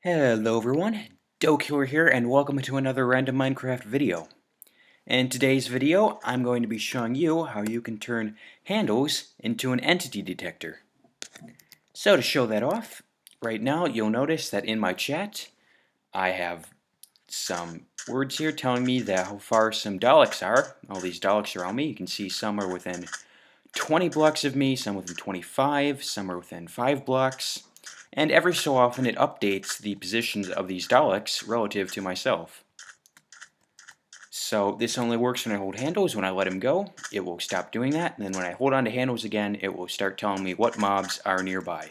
Hello everyone, Dokiller here and welcome to another random Minecraft video. In today's video, I'm going to be showing you how you can turn handles into an entity detector. So to show that off, right now you'll notice that in my chat, I have some words here telling me that how far some Daleks are. All these Daleks around me, you can see some are within 20 blocks of me, some within 25, some are within 5 blocks. And every so often it updates the positions of these Daleks relative to myself. So this only works when I hold handles. When I let him go, it will stop doing that. And then when I hold on to handles again, it will start telling me what mobs are nearby.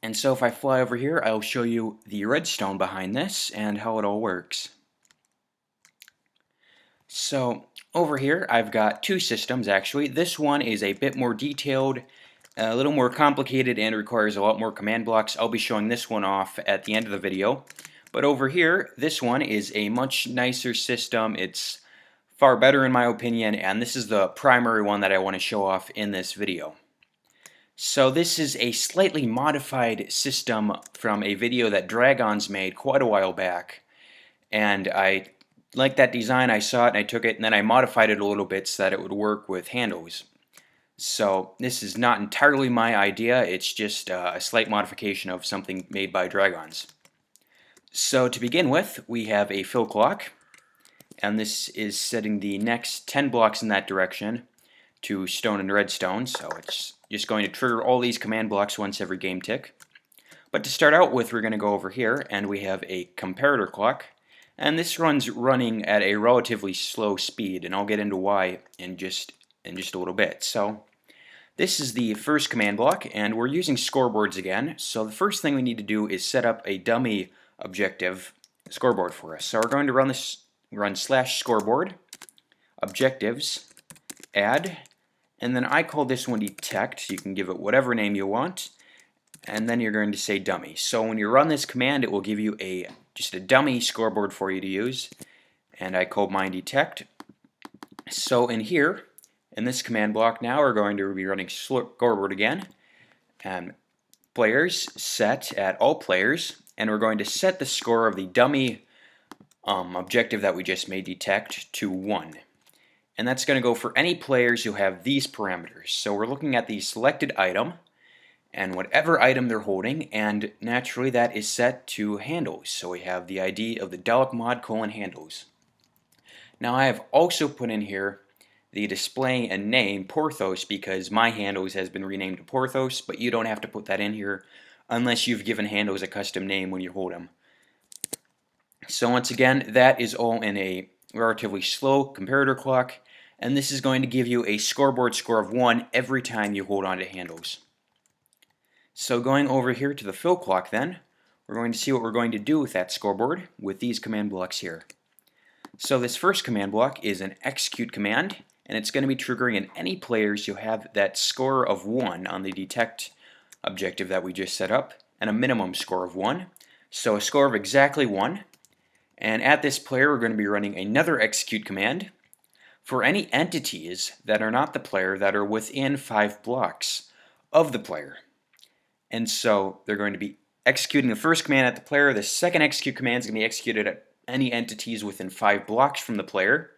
And so if I fly over here, I'll show you the redstone behind this and how it all works. So over here, I've got two systems actually. This one is a bit more detailed, a little more complicated, and requires a lot more command blocks. I'll be showing this one off at the end of the video. But over here, this one is a much nicer system. It's far better in my opinion, and this is the primary one that I want to show off in this video. So this is a slightly modified system from a video that Dragonz made quite a while back. And I like that design. I saw it and I took it and then I modified it a little bit so that it would work with handles. So this is not entirely my idea, it's just a slight modification of something made by Dragonz. So to begin with, we have a fill clock, and this is setting the next 10 blocks in that direction to stone and redstone, so it's just going to trigger all these command blocks once every game tick. But to start out with, we're going to go over here, and we have a comparator clock, and this runs running at a relatively slow speed, and I'll get into why in just a little bit. So this is the first command block, and we're using scoreboards again. So the first thing we need to do is set up a dummy objective scoreboard for us. So we're going to run slash scoreboard, objectives, add, and then I call this one detect. You can give it whatever name you want, and then you're going to say dummy. So when you run this command, it will give you just a dummy scoreboard for you to use, and I called mine detect. So in here, in this command block now, we're going to be running scoreboard again, and players set at all players, and we're going to set the score of the dummy objective that we just made detect to 1. And that's going to go for any players who have these parameters. So we're looking at the selected item, and whatever item they're holding, and naturally that is set to handles. So we have the ID of the Dalek mod : handles. Now I have also put in here the display and name Porthos because my handles has been renamed to Porthos, but you don't have to put that in here unless you've given handles a custom name when you hold them. So once again, that is all in a relatively slow comparator clock, and this is going to give you a scoreboard score of 1 every time you hold on to handles. So going over here to the fill clock then, we're going to see what we're going to do with that scoreboard with these command blocks here. So this first command block is an execute command, and it's going to be triggering in any players who have that score of 1 on the detect objective that we just set up, and a minimum score of 1. So a score of exactly 1. And at this player, we're going to be running another execute command for any entities that are not the player that are within 5 blocks of the player. And so they're going to be executing the first command at the player. The second execute command is going to be executed at any entities within 5 blocks from the player.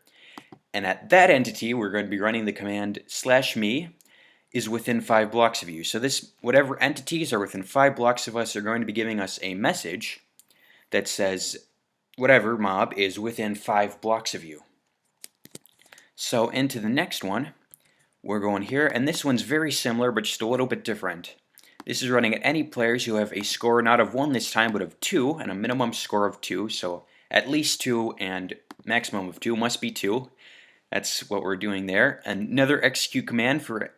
And at that entity, we're going to be running the command /me is within 5 blocks of you. So this, whatever entities are within 5 blocks of us are going to be giving us a message that says whatever mob is within 5 blocks of you. So into the next one, we're going here, and this one's very similar but just a little bit different. This is running at any players who have a score not of 1 this time but of 2 and a minimum score of 2. So at least 2 and maximum of 2 must be 2. That's what we're doing there. Another execute command for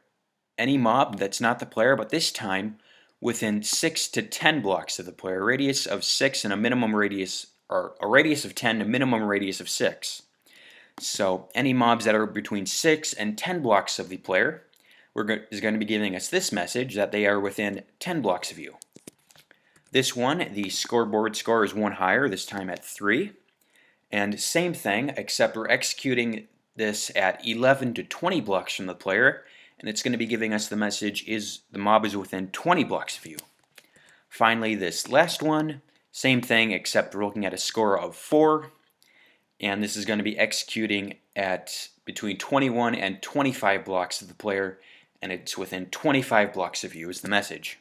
any mob that's not the player, but this time within 6 to 10 blocks of the player, radius of 6 and a minimum radius, or a radius of 10 and a minimum radius of 6. So any mobs that are between 6 and 10 blocks of the player is going to be giving us this message that they are within 10 blocks of you. This one, the scoreboard score is 1 higher, this time at 3. And same thing, except we're executing this at 11 to 20 blocks from the player, and it's going to be giving us the message the mob is within 20 blocks of you. Finally, this last one, same thing except we're looking at a score of 4, and this is going to be executing at between 21 and 25 blocks of the player, and it's within 25 blocks of you is the message.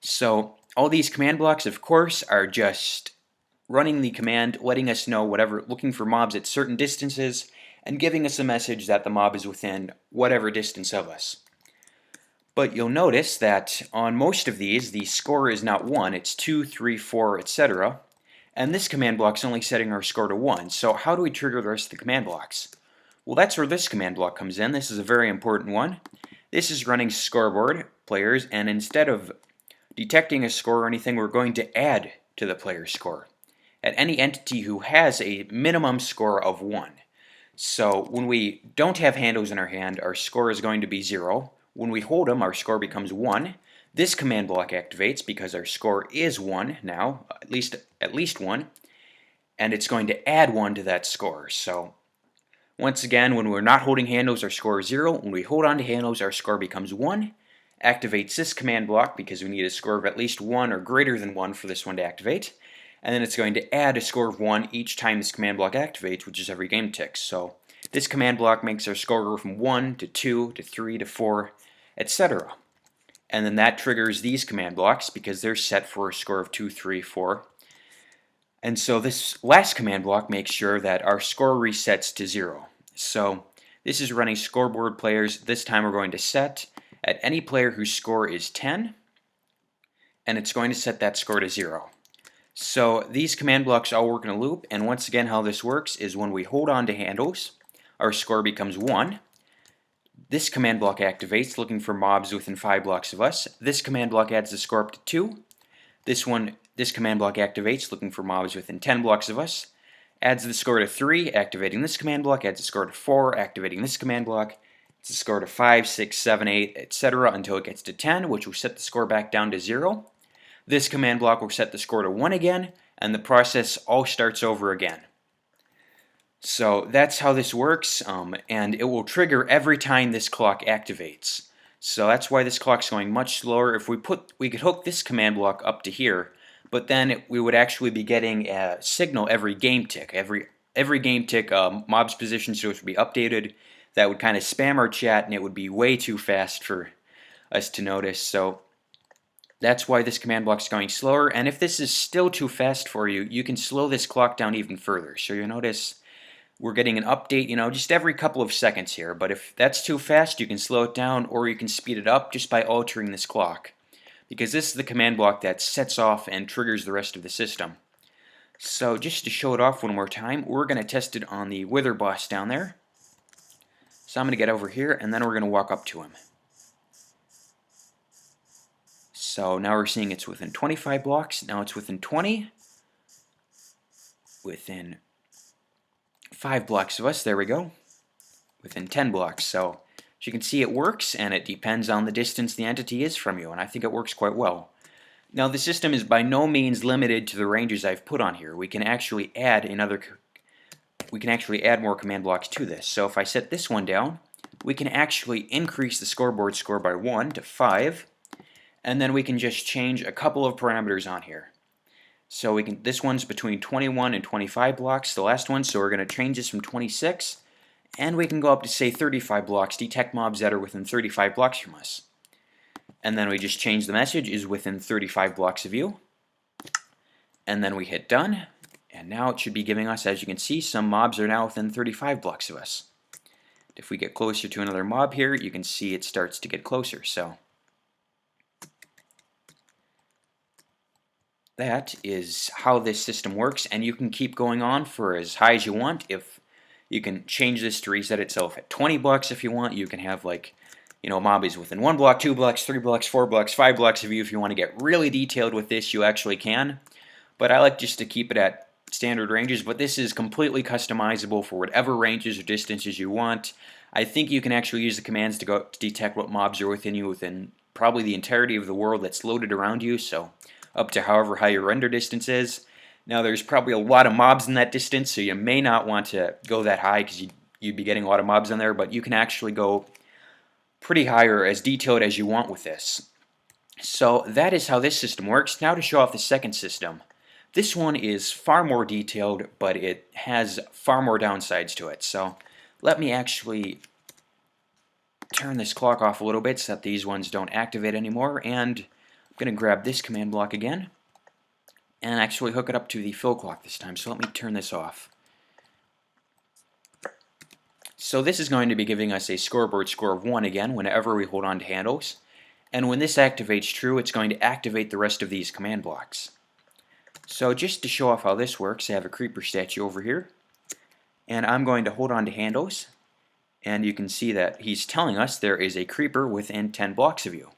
So all these command blocks, of course, are just running the command, letting us know whatever, looking for mobs at certain distances, and giving us a message that the mob is within whatever distance of us. But you'll notice that on most of these, the score is not 1, it's 2, 3, 4, etc. And this command block is only setting our score to 1. So how do we trigger the rest of the command blocks? Well, that's where this command block comes in. This is a very important one. This is running scoreboard players, and instead of detecting a score or anything, we're going to add to the player's score at any entity who has a minimum score of 1. So when we don't have handles in our hand, our score is going to be 0. When we hold them, our score becomes 1. This command block activates because our score is 1 now, at least 1, and it's going to add 1 to that score. So once again, when we're not holding handles, our score is 0. When we hold on to handles, our score becomes 1. Activates this command block because we need a score of at least 1 or greater than 1 for this one to activate. And then it's going to add a score of 1 each time this command block activates, which is every game tick. So this command block makes our score go from 1 to 2 to 3 to 4, etc. And then that triggers these command blocks because they're set for a score of 2, 3, 4. And so this last command block makes sure that our score resets to 0. So this is running scoreboard players. This time we're going to set at any player whose score is 10, and it's going to set that score to 0. So these command blocks all work in a loop, and once again how this works is when we hold on to handles, our score becomes 1. This command block activates, looking for mobs within 5 blocks of us. This command block adds the score up to 2. This command block activates, looking for mobs within 10 blocks of us. Adds the score to 3, activating this command block. Adds the score to 4, activating this command block. Adds the score to 5, 6, 7, 8, etc. until it gets to 10, which will set the score back down to 0. This command block will set the score to 1 again, and the process all starts over again. So that's how this works, and it will trigger every time this clock activates. So that's why this clock's going much slower. If we could hook this command block up to here, but then we would actually be getting a signal every game tick. Every game tick, mob's position would be updated. That would kind of spam our chat, and it would be way too fast for us to notice. So that's why this command block is going slower. And if this is still too fast for you, you can slow this clock down even further. So you'll notice we're getting an update, just every couple of seconds here. But if that's too fast, you can slow it down, or you can speed it up just by altering this clock, because this is the command block that sets off and triggers the rest of the system. So just to show it off one more time, we're going to test it on the Wither boss down there. So I'm going to get over here, and then we're going to walk up to him. So now we're seeing it's within 25 blocks. Now it's within 20. Within 5 blocks of us, there we go. Within 10 blocks. So as you can see, it works, and it depends on the distance the entity is from you, and I think it works quite well. Now the system is by no means limited to the ranges I've put on here. We can actually add more command blocks to this. So if I set this one down, we can actually increase the scoreboard score by 1 to 5, and then we can just change a couple of parameters on here. So this one's between 21 and 25 blocks, the last one, so we're going to change this from 26, and we can go up to, say, 35 blocks, detect mobs that are within 35 blocks from us. And then we just change the message is within 35 blocks of you, and then we hit done, and now it should be giving us, as you can see, some mobs are now within 35 blocks of us. If we get closer to another mob here, you can see it starts to get closer. So that is how this system works, and you can keep going on for as high as you want. If you can change this to reset itself at 20 blocks if you want, you can have mob is within 1 block, 2 blocks, 3 blocks, 4 blocks, 5 blocks of you. If you want to get really detailed with this, you actually can. But I like just to keep it at standard ranges, but this is completely customizable for whatever ranges or distances you want. I think you can actually use the commands to detect what mobs are within you within probably the entirety of the world that's loaded around you, so up to however high your render distance is. Now there's probably a lot of mobs in that distance, so you may not want to go that high because you'd be getting a lot of mobs in there, but you can actually go pretty high or as detailed as you want with this. So that is how this system works. Now to show off the second system. This one is far more detailed, but it has far more downsides to it. So let me actually turn this clock off a little bit so that these ones don't activate anymore, and I'm going to grab this command block again and actually hook it up to the fill clock this time. So let me turn this off. So this is going to be giving us a scoreboard score of 1 again whenever we hold on to handles. And when this activates true, it's going to activate the rest of these command blocks. So just to show off how this works, I have a creeper statue over here. And I'm going to hold on to handles. And you can see that he's telling us there is a creeper within 10 blocks of you.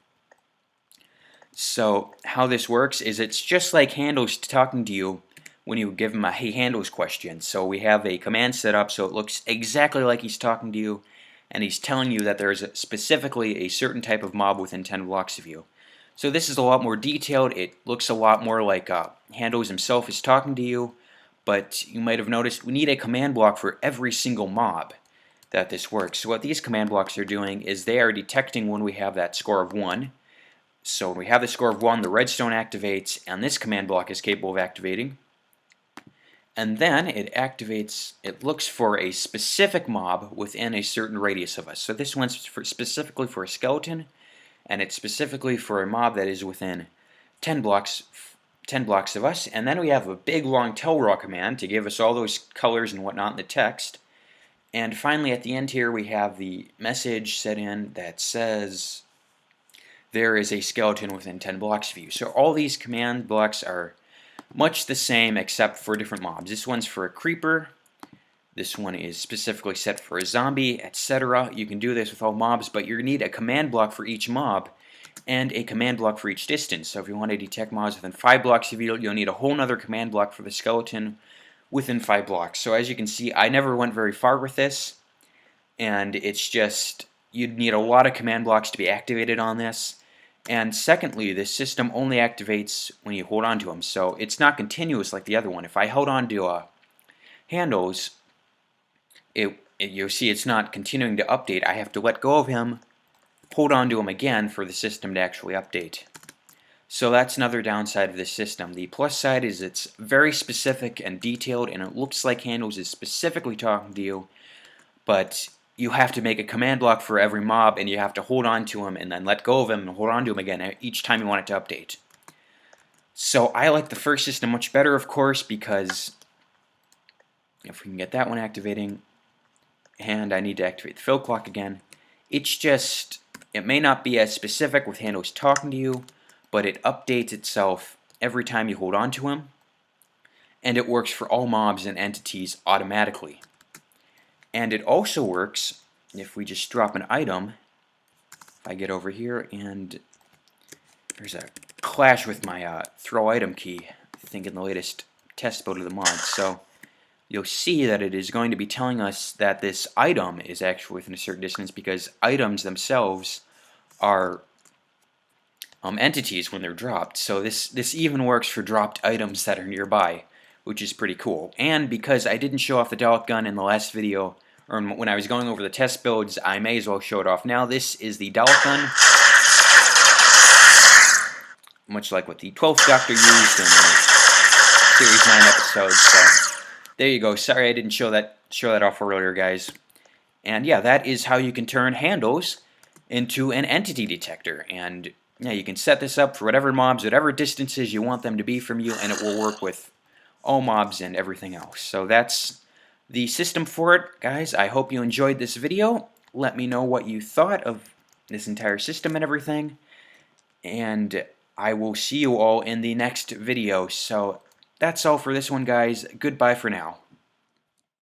So how this works is it's just like handles talking to you when you give him a hey handles question. So we have a command set up so it looks exactly like he's talking to you, and he's telling you that there's specifically a certain type of mob within 10 blocks of you. So this is a lot more detailed. It looks a lot more like handles himself is talking to you, but you might have noticed we need a command block for every single mob that this works. So what these command blocks are doing is they are detecting when we have that score of 1. So when we have the score of 1, the redstone activates, and this command block is capable of activating. And then it activates, it looks for a specific mob within a certain radius of us. So this one's specifically for a skeleton, and it's specifically for a mob that is within 10 blocks of us. And then we have a big long tell raw command to give us all those colors and whatnot in the text. And finally at the end here we have the message set in that says there is a skeleton within 10 blocks of you. So all these command blocks are much the same except for different mobs. This one's for a creeper, this one is specifically set for a zombie, etc. You can do this with all mobs, but you need a command block for each mob and a command block for each distance. So if you want to detect mobs within 5 blocks of you, you'll need a whole nother command block for the skeleton within 5 blocks. So as you can see, I never went very far with this, and it's just, you'd need a lot of command blocks to be activated on this. And secondly, this system only activates when you hold on to them, so it's not continuous like the other one. If I held on to handles, you'll see it's not continuing to update. I have to let go of him, hold on to him again for the system to actually update. So that's another downside of this system. The plus side is it's very specific and detailed, and it looks like handles is specifically talking to you, but you have to make a command block for every mob, and you have to hold on to him and then let go of him and hold on to him again each time you want it to update. So I like the first system much better, of course, because if we can get that one activating, and I need to activate the fill clock again, it's just, it may not be as specific with handles talking to you, but it updates itself every time you hold on to him, and it works for all mobs and entities automatically. And it also works if we just drop an item. If I get over here and there's a clash with my throw item key, I think in the latest test build of the mod. So you'll see that it is going to be telling us that this item is actually within a certain distance, because items themselves are entities when they're dropped. So this even works for dropped items that are nearby, which is pretty cool. And because I didn't show off the Dalek gun in the last video, or when I was going over the test builds, I may as well show it off now. This is the Dalek gun, much like what the 12th Doctor used in the Series 9 episodes. So there you go. Sorry I didn't show that off earlier, guys. And yeah, that is how you can turn handles into an entity detector. And yeah, you can set this up for whatever mobs, whatever distances you want them to be from you, and it will work with all mobs and everything else. So that's the system for it, guys. I hope you enjoyed this video. Let me know what you thought of this entire system and everything. And I will see you all in the next video. So that's all for this one, guys. Goodbye for now.